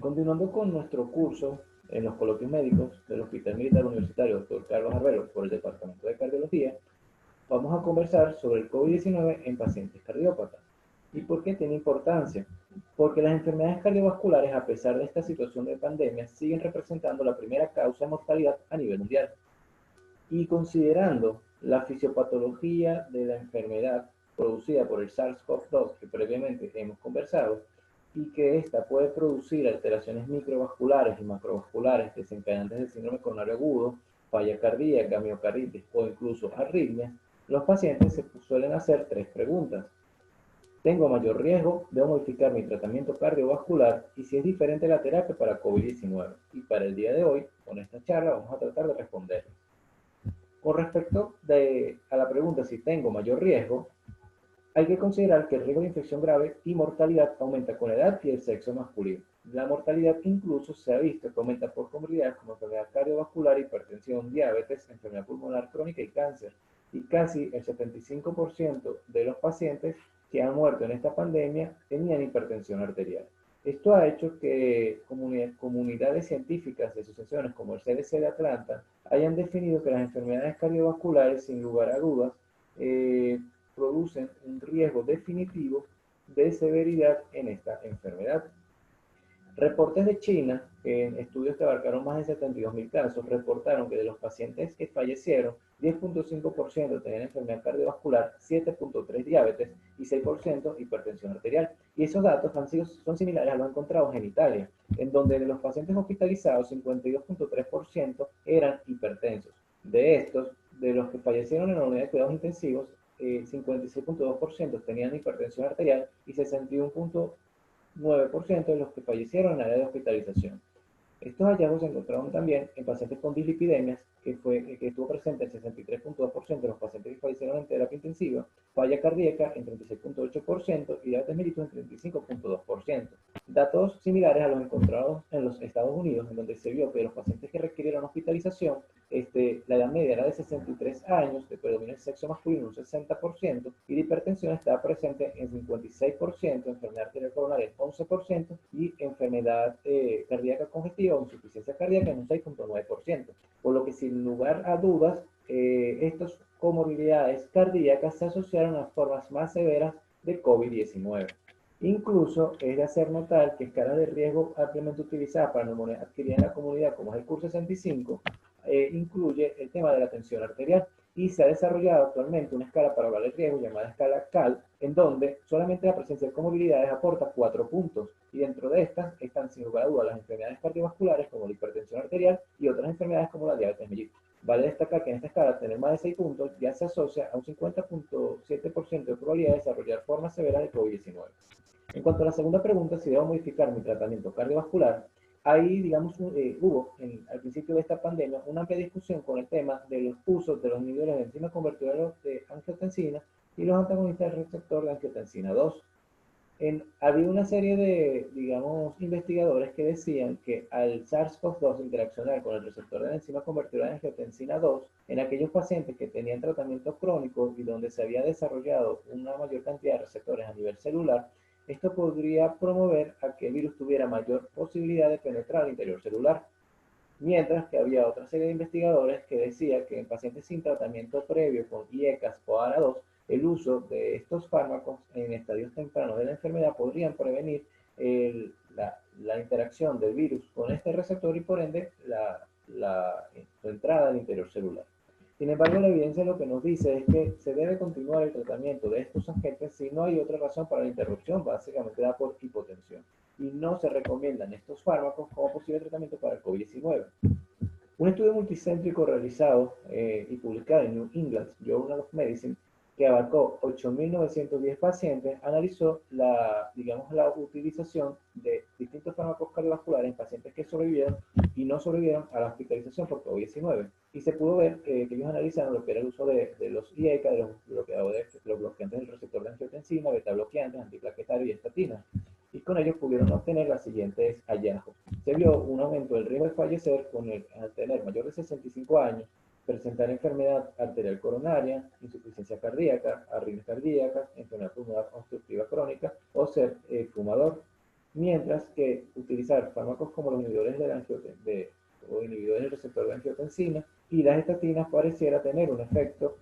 Continuando con nuestro curso en los coloquios médicos del Hospital Militar Universitario Dr. Carlos Arbelo por el Departamento de Cardiología, vamos a conversar sobre el COVID-19 en pacientes cardiópatas. ¿Y por qué tiene importancia? Porque las enfermedades cardiovasculares, a pesar de esta situación de pandemia, siguen representando la primera causa de mortalidad a nivel mundial. Y considerando la fisiopatología de la enfermedad producida por el SARS-CoV-2 que previamente hemos conversado, y que ésta puede producir alteraciones microvasculares y macrovasculares desencadenantes del síndrome coronario agudo, falla cardíaca, miocarditis o incluso arritmias, los pacientes se suelen hacer tres preguntas. ¿Tengo mayor riesgo? ¿Debo modificar mi tratamiento cardiovascular? Y si es diferente la terapia para COVID-19. Y para el día de hoy, con esta charla, vamos a tratar de responder. Con respecto a la pregunta si tengo mayor riesgo, hay que considerar que el riesgo de infección grave y mortalidad aumenta con la edad y el sexo masculino. La mortalidad incluso se ha visto que aumenta por comorbilidades como enfermedad cardiovascular, hipertensión, diabetes, enfermedad pulmonar crónica y cáncer. Y casi el 75% de los pacientes que han muerto en esta pandemia tenían hipertensión arterial. Esto ha hecho que comunidades científicas de asociaciones como el CDC de Atlanta hayan definido que las enfermedades cardiovasculares, sin lugar a dudas, producen un riesgo definitivo de severidad en esta enfermedad. Reportes de China, en estudios que abarcaron más de 72.000 casos, reportaron que de los pacientes que fallecieron, 10.5% tenían enfermedad cardiovascular, 7.3% diabetes y 6% hipertensión arterial. Y esos datos son similares a los encontrados en Italia, en donde de los pacientes hospitalizados, 52.3% eran hipertensos. De estos, de los que fallecieron en la unidad de cuidados intensivos, 56.2% tenían hipertensión arterial y 61.9% de los que fallecieron en el área de hospitalización. Estos hallazgos se encontraron también en pacientes con dislipidemias, que estuvo presente el 63.2% de los pacientes que fallecieron en terapia intensiva, falla cardíaca en 36.8% y diabetes mellitus en 35.2%. Datos similares a los encontrados en los Estados Unidos, en donde se vio que los pacientes que requirieron hospitalización, la edad media era de 63 años, de predominio del sexo masculino un 60%, y de hipertensión estaba presente en 56%, enfermedad arterial coronaria 11% y enfermedad cardíaca congestiva o insuficiencia cardíaca en un 6.9%. Por lo que sin lugar a dudas, estas comorbilidades cardíacas se asociaron a formas más severas de COVID-19. Incluso es de hacer notar que escalas de riesgo ampliamente utilizadas para neumonía adquirida en la comunidad, como es el CUR-65, incluye el tema de la tensión arterial y se ha desarrollado actualmente una escala para hablar de riesgo llamada escala CAL, en donde solamente la presencia de comorbilidades aporta 4 puntos, y dentro de estas están sin lugar a dudas las enfermedades cardiovasculares como la hipertensión arterial y otras enfermedades como la diabetes mellitus. Vale destacar que en esta escala tener más de 6 puntos ya se asocia a un 50.7% de probabilidad de desarrollar formas severas de COVID-19. En cuanto a la segunda pregunta, si debo modificar mi tratamiento cardiovascular, ahí, digamos, hubo al principio de esta pandemia una amplia discusión con el tema de los usos de los inhibidores de enzima convertidora de angiotensina y los antagonistas del receptor de angiotensina 2. Había una serie de, digamos, investigadores que decían que al SARS-CoV-2 interaccionar con el receptor de la enzima convertidora de angiotensina 2, en aquellos pacientes que tenían tratamiento crónico y donde se había desarrollado una mayor cantidad de receptores a nivel celular, esto podría promover a que el virus tuviera mayor posibilidad de penetrar al interior celular. Mientras que había otra serie de investigadores que decía que en pacientes sin tratamiento previo con IECAS o ARA2, el uso de estos fármacos en estadios tempranos de la enfermedad podrían prevenir la interacción del virus con este receptor y por ende su entrada al interior celular. Sin embargo, la evidencia lo que nos dice es que se debe continuar el tratamiento de estos agentes si no hay otra razón para la interrupción, básicamente da por hipotensión. Y no se recomiendan estos fármacos como posible tratamiento para el COVID-19. Un estudio multicéntrico realizado y publicado en New England Journal of Medicine, que abarcó 8.910 pacientes, analizó la utilización de distintos fármacos cardiovasculares en pacientes que sobrevivieron y no sobrevivieron a la hospitalización por COVID-19. Y se pudo ver que ellos analizaron lo que era el uso de los IECA, de los bloqueantes del receptor de angiotensina, beta bloqueantes, antiplaquetarios y estatinas. Y con ellos pudieron obtener los siguientes hallazgos. Se vio un aumento del riesgo de fallecer al tener mayor de 65 años, presentar enfermedad arterial coronaria, insuficiencia cardíaca, arritmias cardíacas, enfermedad pulmonar obstructiva crónica o ser fumador. mientras que utilizar fármacos como los inhibidores o inhibidores del receptor de angiotensina y las estatinas pareciera tener un efecto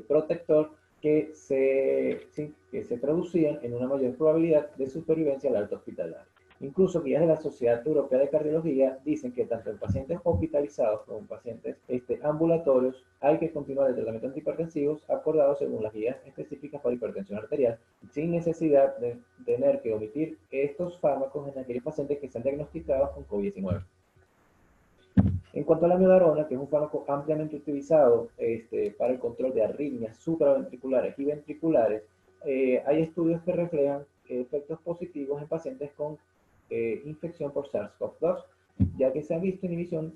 protector que se traducían en una mayor probabilidad de supervivencia al alta hospitalaria. Incluso guías de la Sociedad Europea de Cardiología dicen que tanto en pacientes hospitalizados como en pacientes ambulatorios hay que continuar el tratamiento antihipertensivos acordado según las guías específicas para hipertensión arterial, sin necesidad de tener que omitir estos fármacos en aquellos pacientes que sean diagnosticados con COVID-19. En cuanto a la amiodarona, que es un fármaco ampliamente utilizado para el control de arritmias supraventriculares y ventriculares, hay estudios que reflejan efectos positivos en pacientes con infección por SARS-CoV-2, ya que se ha visto inhibición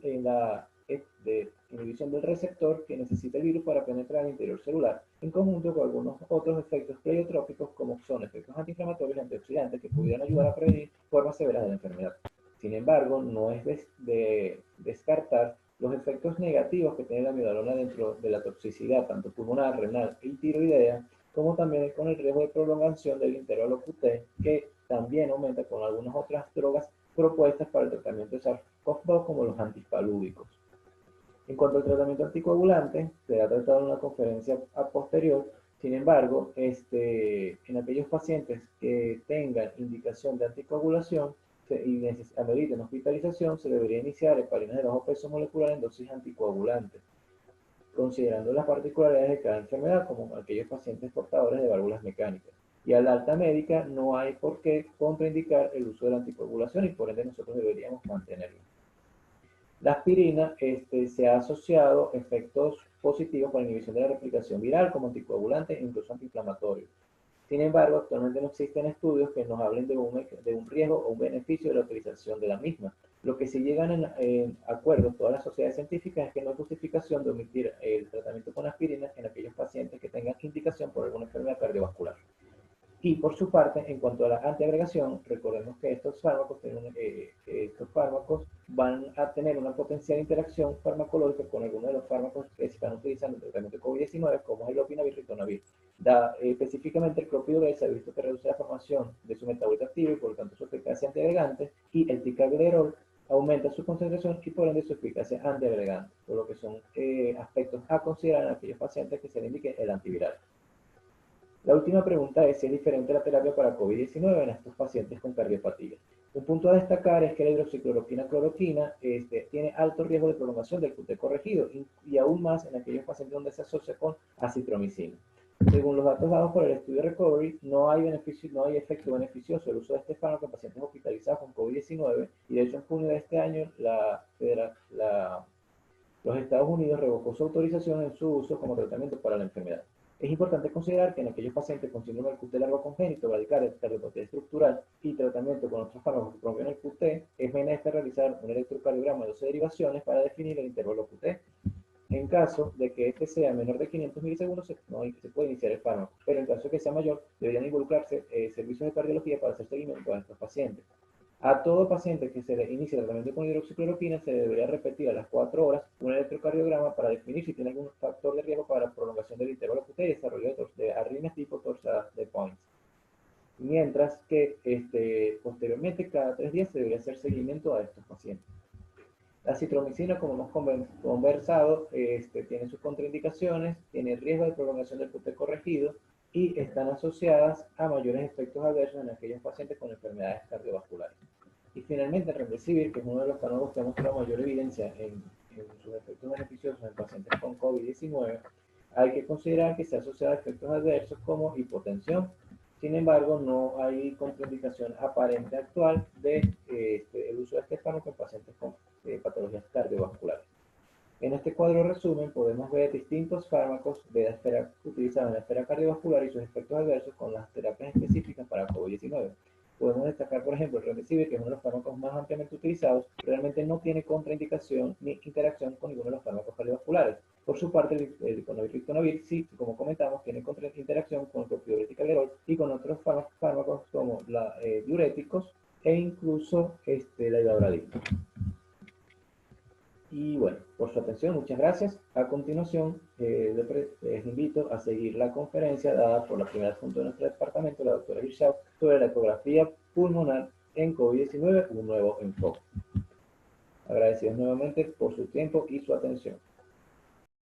inhibición del receptor que necesita el virus para penetrar al interior celular, en conjunto con algunos otros efectos pleiotrópicos como son efectos antiinflamatorios y antioxidantes que pudieran ayudar a prevenir formas severas de la enfermedad. Sin embargo, no es de descartar los efectos negativos que tiene la amiodarona dentro de la toxicidad, tanto pulmonar, renal y tiroidea, como también con el riesgo de prolongación del intervalo QT, que también aumenta con algunas otras drogas propuestas para el tratamiento de SARS-CoV-2, como los antispalúdicos. En cuanto al tratamiento anticoagulante, se ha tratado en una conferencia a posterior. Sin embargo, en aquellos pacientes que tengan indicación de anticoagulación y ameriten hospitalización, se debería iniciar heparinas de bajo peso molecular en dosis anticoagulantes, considerando las particularidades de cada enfermedad, como aquellos pacientes portadores de válvulas mecánicas. Y a la alta médica no hay por qué contraindicar el uso de la anticoagulación y por ende nosotros deberíamos mantenerlo. La aspirina se ha asociado efectos positivos con la inhibición de la replicación viral como anticoagulante e incluso antiinflamatorio. Sin embargo, actualmente no existen estudios que nos hablen de un riesgo o un beneficio de la utilización de la misma. Lo que sí llegan en acuerdo todas las sociedades científicas es que no hay justificación de omitir el tratamiento con aspirina en aquellos pacientes que tengan indicación por alguna enfermedad cardiovascular. Y por su parte, en cuanto a la antiagregación, recordemos que estos fármacos van a tener una potencial interacción farmacológica con algunos de los fármacos que se están utilizando en el tratamiento de COVID-19, como es el lopinavir y ritonavir. Específicamente el clopidogrel se ha visto que reduce la formación de su metabolito activo y por lo tanto su eficacia antiagregante, y el ticagrelor aumenta su concentración y por ende su eficacia antiagregante, por lo que son aspectos a considerar en aquellos pacientes que se le indique el antiviral. La última pregunta es si es diferente la terapia para COVID-19 en estos pacientes con cardiopatía. Un punto a destacar es que la hidroxicloroquina-cloroquina tiene alto riesgo de prolongación del QT corregido y aún más en aquellos pacientes donde se asocia con acitromicina. Según los datos dados por el estudio Recovery, no hay efecto beneficioso del uso de este fármaco en pacientes hospitalizados con COVID-19 y de hecho en junio de este año los Estados Unidos revocó su autorización en su uso como tratamiento para la enfermedad. Es importante considerar que en aquellos pacientes con síndrome del QT largo congénito, bradicardia, cardiopatía estructural y tratamiento con otros fármacos que promueven el QT, es menester realizar un electrocardiograma de 12 derivaciones para definir el intervalo QT. En caso de que este sea menor de 500 milisegundos, se puede iniciar el fármaco, pero en caso de que sea mayor, deberían involucrarse servicios de cardiología para hacer seguimiento a estos pacientes. A todo paciente que se le inicie el tratamiento con hidroxicloroquina se debería repetir a las 4 horas un electrocardiograma para definir si tiene algún factor de riesgo para prolongación del intervalo QT y desarrollo de arritmias tipo torsadas de Points. Mientras que posteriormente, cada 3 días se debería hacer seguimiento a estos pacientes. La citromicina, como hemos conversado, tiene sus contraindicaciones, tiene riesgo de prolongación del QT corregido y están asociadas a mayores efectos adversos en aquellos pacientes con enfermedades cardiovasculares. Y finalmente, el remdesivir, que es uno de los fármacos que ha mostrado mayor evidencia en sus efectos beneficiosos en pacientes con COVID-19, hay que considerar que se asocia a efectos adversos como hipotensión. Sin embargo, no hay contraindicación aparente actual del uso de este fármaco en pacientes con patologías cardiovasculares. En este cuadro resumen podemos ver distintos fármacos utilizados en la esfera cardiovascular y sus efectos adversos con las terapias específicas para COVID-19. Podemos destacar, por ejemplo, el remdesivir, que es uno de los fármacos más ampliamente utilizados, realmente no tiene contraindicación ni interacción con ninguno de los fármacos cardiovasculares. Por su parte, el ritonavir sí, como comentamos, tiene interacción con el clopidogrel y ticagrelor y con otros fármacos como diuréticos e incluso la ivabradina. Y bueno, por su atención, muchas gracias. A continuación, les invito a seguir la conferencia dada por la primera adjunta de nuestro departamento, la doctora Hirschau, sobre la ecografía pulmonar en COVID-19, un nuevo enfoque. Agradecidos nuevamente por su tiempo y su atención.